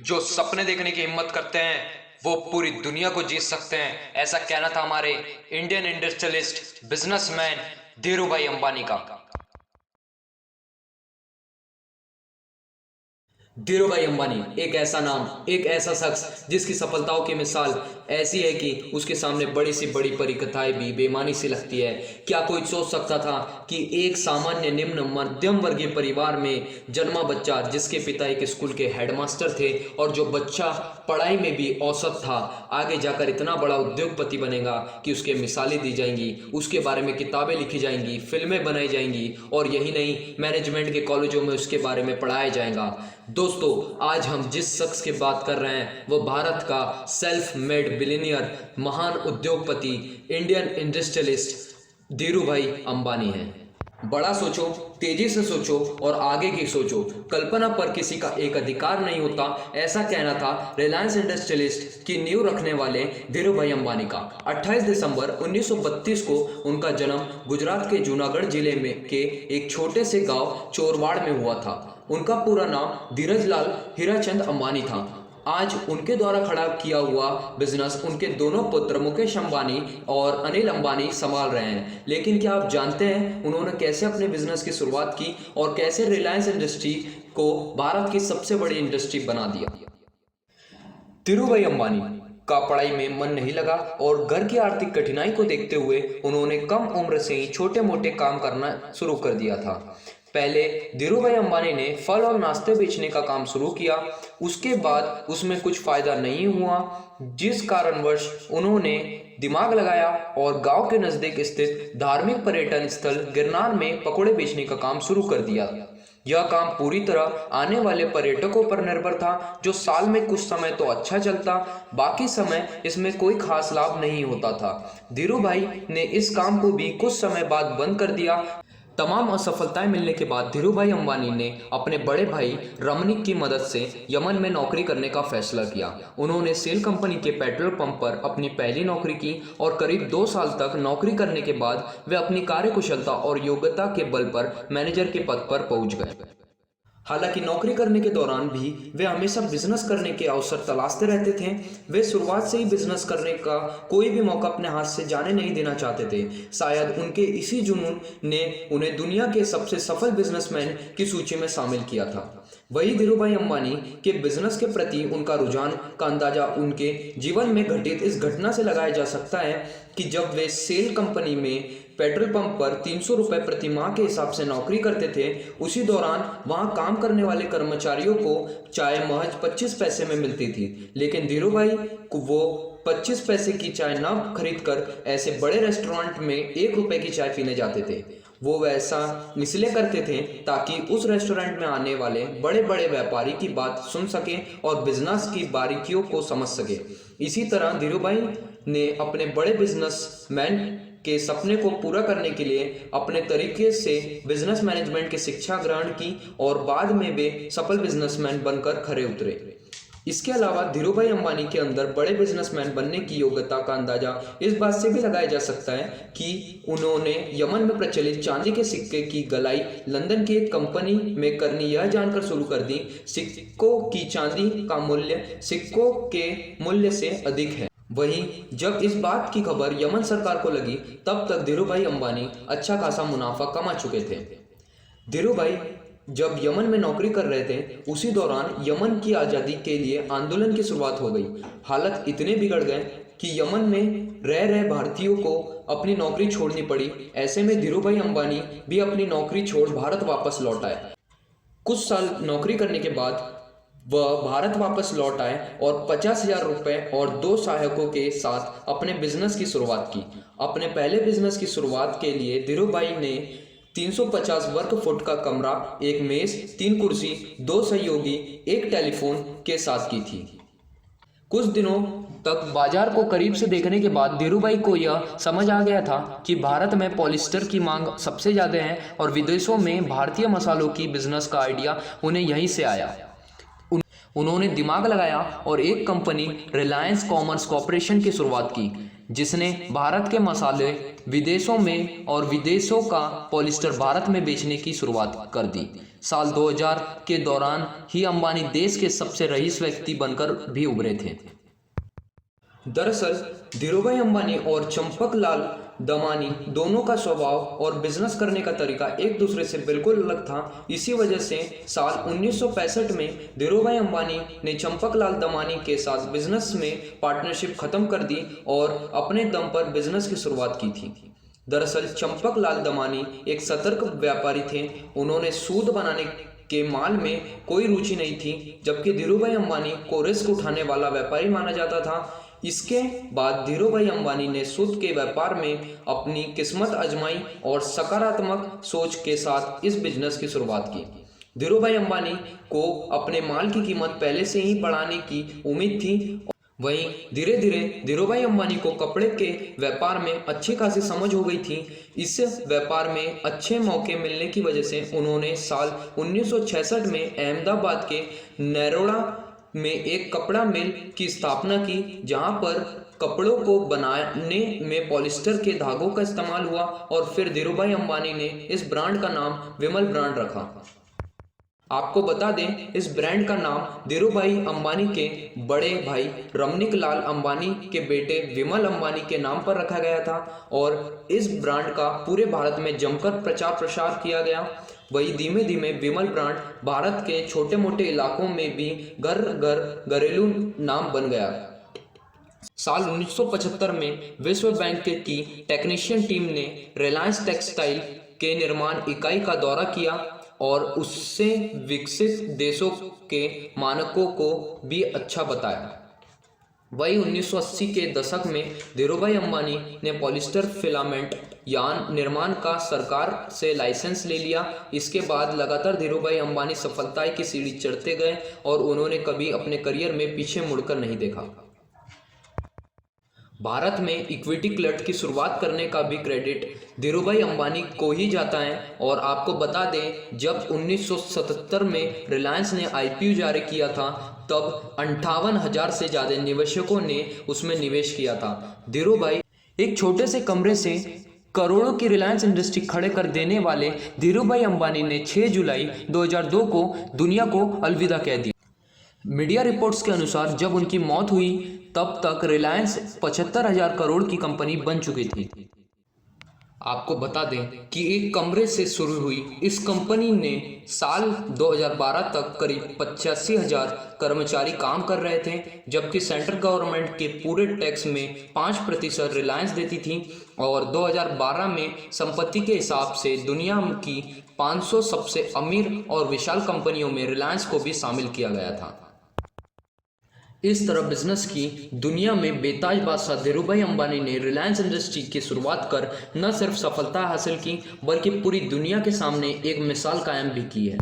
जो सपने देखने की हिम्मत करते हैं वो पूरी दुनिया को जीत सकते हैं, ऐसा कहना था हमारे इंडियन इंडस्ट्रियलिस्ट बिजनेसमैन धीरू भाई अंबानी का। धीरू भाई अंबानी एक ऐसा नाम, एक ऐसा शख्स जिसकी सफलताओं की मिसाल ऐसी है कि उसके सामने बड़ी सी बड़ी परिकथाएं भी बेमानी सी लगती है। क्या कोई सोच सकता था कि एक सामान्य निम्न मध्यम वर्गीय परिवार में जन्मा बच्चा, जिसके पिता एक स्कूल के हेडमास्टर थे और जो बच्चा पढ़ाई में भी औसत था, आगे जाकर इतना बड़ा उद्योगपति बनेगा कि उसके मिसालें दी जाएंगी, उसके बारे में किताबें लिखी जाएंगी, फिल्में बनाई जाएंगी और यही नहीं, मैनेजमेंट के कॉलेजों में उसके बारे में पढ़ाया जाएगा। दोस्तों, आज हम जिस शख्स की बात कर रहे हैं वो भारत का सेल्फ मेड बिलियनियर, महान उद्योगपति, इंडियन इंडस्ट्रियलिस्ट धीरू भाई अंबानी हैं। बड़ा सोचो, तेजी से सोचो और आगे की सोचो। कल्पना पर किसी का एक अधिकार नहीं होता, ऐसा कहना था रिलायंस इंडस्ट्रियलिस्ट की नींव रखने वाले धीरू भाई अंबानी का। 28 दिसंबर 1932 को उनका जन्म गुजरात के जूनागढ़ जिले में के एक छोटे से गांव चोरवाड़ में हुआ था। उनका पूरा नाम धीरजलाल हीराचंद अंबानी था। आज उनके द्वारा खड़ा किया हुआ बिजनेस उनके दोनों पुत्र मुकेश अंबानी और अनिल अंबानी संभाल रहे हैं। लेकिन क्या आप जानते हैं उन्होंने कैसे अपने बिजनेस की शुरुआत की और कैसे रिलायंस इंडस्ट्री को भारत की सबसे बड़ी इंडस्ट्री बना दिया? धीरू भाई अंबानी का पढ़ाई में मन नहीं लगा और घर की आर्थिक कठिनाई को देखते हुए उन्होंने कम उम्र से ही छोटे मोटे काम करना शुरू कर दिया था। पहले धीरू भाई अंबानी ने फल और नाश्ते बेचने का काम शुरू किया। उसके बाद उसमें कुछ फायदा नहीं हुआ, जिस कारणवश उन्होंने दिमाग लगाया और गांव के नजदीक स्थित धार्मिक पर्यटन स्थल गिरनार में पकौड़े बेचने का काम शुरू कर दिया। यह काम पूरी तरह आने वाले पर्यटकों पर निर्भर था, जो साल में कुछ समय तो अच्छा चलता, बाकी समय इसमें कोई खास लाभ नहीं होता था। धीरू भाई ने इस काम को भी कुछ समय बाद बंद कर दिया। तमाम असफलताएं मिलने के बाद धीरू भाई अंबानी ने अपने बड़े भाई रमनिक की मदद से यमन में नौकरी करने का फैसला किया। उन्होंने सेल कंपनी के पेट्रोल पंप पर अपनी पहली नौकरी की और करीब 2 साल तक नौकरी करने के बाद वे अपनी कार्यकुशलता और योग्यता के बल पर मैनेजर के पद पर पहुंच गए। हालांकि नौकरी करने के दौरान भी वे हमेशा बिजनेस करने के अवसर तलाशते रहते थे। वे शुरुआत से ही बिजनेस करने का कोई भी मौका अपने हाथ से जाने नहीं देना चाहते थे। शायद उनके इसी जुनून ने उन्हें दुनिया के सबसे सफल बिजनेसमैन की सूची में शामिल किया था। वही धीरू भाई अंबानी के बिजनेस के प्रति उनका रुझान का अंदाजा उनके जीवन में घटित इस घटना से लगाया जा सकता है कि जब वे सेल कंपनी में पेट्रोल पंप पर 300 रुपये प्रति माह के हिसाब से नौकरी करते थे, उसी दौरान वहां काम करने वाले कर्मचारियों को चाय महज 25 पैसे में मिलती थी। लेकिन धीरू भाई को वो 25 पैसे की चाय न खरीद कर ऐसे बड़े रेस्टोरेंट में 1 रुपये की चाय पीने जाते थे। वो वैसा इसलिए करते थे ताकि उस रेस्टोरेंट में आने वाले बड़े बड़े व्यापारी की बात सुन सके और बिजनेस की बारीकियों को समझ सके। इसी तरह धीरू भाई ने अपने बड़े बिजनेसमैन के सपने को पूरा करने के लिए अपने तरीके से बिजनेस मैनेजमेंट की शिक्षा ग्रहण की और बाद में वे सफल बिजनेसमैन बनकर खरे उतरे। इसके अलावा धीरू भाई अंबानी के अंदर बड़े बिजनेसमैन बनने की योग्यता का अंदाजा इस बात से भी लगाया जा सकता है कि उन्होंने यमन में प्रचलित चांदी के सिक्के की गलाई लंदन की एक कंपनी में करनी यह जानकर शुरू कर दी सिक्कों की चांदी का मूल्य सिक्कों के मूल्य से अधिक है। वहीं जब इस बात की खबर यमन सरकार को लगी, तब तक धीरू भाई अंबानी अच्छा खासा मुनाफा कमा चुके थे। धीरू भाई जब यमन में नौकरी कर रहे थे, उसी दौरान यमन की आज़ादी के लिए आंदोलन की शुरुआत हो गई। हालत इतने बिगड़ गए कि यमन में रह रहे भारतीयों को अपनी नौकरी छोड़नी पड़ी। ऐसे में धीरू भाई अंबानी भी अपनी नौकरी छोड़ भारत वापस लौट आए। कुछ साल नौकरी करने के बाद वह भारत वापस लौट आए और 50,000 रुपये और 2 सहायकों के साथ अपने बिजनेस की शुरुआत की। अपने पहले बिजनेस की शुरुआत के लिए धीरू भाई ने 350 वर्ग फुट का कमरा, एक मेज, 3 कुर्सी, 2 सहयोगी, एक टेलीफोन के साथ की थी। कुछ दिनों तक बाजार को करीब से देखने के बाद धीरू भाई को यह समझ आ गया था कि भारत में पॉलिस्टर की मांग सबसे ज़्यादा है और विदेशों में भारतीय मसालों की बिजनेस का आइडिया उन्हें यहीं से आया। उन्होंने दिमाग लगाया और एक कंपनी रिलायंस कॉमर्स कॉरपोरेशन की शुरुआत की, जिसने भारत के मसाले विदेशों में और विदेशों का पॉलिस्टर भारत में बेचने की शुरुआत कर दी। साल 2000 के दौरान ही अंबानी देश के सबसे रईस व्यक्ति बनकर भी उभरे थे। दरअसल धीरूभाई अंबानी और चंपकलाल दमानी दोनों का स्वभाव और बिजनेस करने का तरीका एक दूसरे से बिल्कुल अलग था। इसी वजह से साल 1965 में धीरूभाई अंबानी ने चंपकलाल दमानी के साथ बिजनेस में पार्टनरशिप खत्म कर दी और अपने दम पर बिजनेस की शुरुआत की थी। दरअसल चंपकलाल दमानी एक सतर्क व्यापारी थे। उन्होंने सूद बनाने के माल में कोई रुचि नहीं थी, जबकि धीरूभाई अंबानी को रिस्क उठाने वाला व्यापारी माना जाता था। इसके बाद धीरूभाई अंबानी ने सूद के व्यापार में अपनी किस्मत आजमाई और सकारात्मक सोच के साथ इस बिजनेस की शुरुआत की। धीरूभाई अंबानी को अपने माल की कीमत पहले से ही बढ़ाने की उम्मीद थी। वहीं धीरे धीरे धीरूभाई अंबानी को कपड़े के व्यापार में अच्छी खासी समझ हो गई थी। इस व्यापार में अच्छे मौके मिलने की वजह से उन्होंने साल 1966 में अहमदाबाद के नरोड़ा में एक कपड़ा मिल की स्थापना की, जहां पर कपड़ों को बनाने में पॉलिस्टर के धागों का इस्तेमाल हुआ और फिर धीरूभाई अंबानी ने इस ब्रांड का नाम विमल ब्रांड रखा। आपको बता दें, इस ब्रांड का नाम धीरूभाई अंबानी के बड़े भाई रमनिक लाल अंबानी के बेटे विमल अंबानी के नाम पर रखा गया था और इस ब्रांड का पूरे भारत में जमकर प्रचार प्रसार किया गया। वही धीमे धीमे विमल ब्रांड भारत के छोटे मोटे इलाकों में भी घर घर घरेलू नाम बन गया। साल 1975 में विश्व बैंक की टेक्नीशियन टीम ने रिलायंस टेक्सटाइल के निर्माण इकाई का दौरा किया और उससे विकसित देशों के मानकों को भी अच्छा बताया। वही 1980 के दशक में धीरूभाई अंबानी ने पॉलिस्टर फिलामेंट यान निर्माण का सरकार से लाइसेंस ले लिया। इसके बाद लगातार धीरूभाई अंबानी सफलताएं की सीढ़ी चढ़ते गए और उन्होंने कभी अपने करियर में पीछे मुड़कर नहीं देखा। भारत में इक्विटी क्लट की शुरुआत करने का भी क्रेडिट धीरूभाई अंबानी को ही जाता है। और आपको बता दें, जब 1977 में रिलायंस ने आईपीओ जारी किया था, तब 58,000 से ज़्यादा निवेशकों ने उसमें निवेश किया था। धीरूभाई एक छोटे से कमरे से करोड़ों की रिलायंस इंडस्ट्री खड़े कर देने वाले धीरूभाई अंबानी ने 6 जुलाई 2002 को दुनिया को अलविदा कह दिया। मीडिया रिपोर्ट्स के अनुसार जब उनकी मौत हुई तब तक रिलायंस 75,000 करोड़ की कंपनी बन चुकी थी। आपको बता दें कि एक कमरे से शुरू हुई इस कंपनी ने साल 2012 तक करीब 85,000 कर्मचारी काम कर रहे थे, जबकि सेंट्रल गवर्नमेंट के पूरे टैक्स में 5% रिलायंस देती थी। और 2012 में संपत्ति के हिसाब से दुनिया की 500 सबसे अमीर और विशाल कंपनियों में रिलायंस को भी शामिल किया गया था। इस तरह बिजनेस की दुनिया में बेताज बादशाह धीरूभाई अंबानी ने रिलायंस इंडस्ट्री की शुरुआत कर न सिर्फ सफलता हासिल की, बल्कि पूरी दुनिया के सामने एक मिसाल कायम भी की है।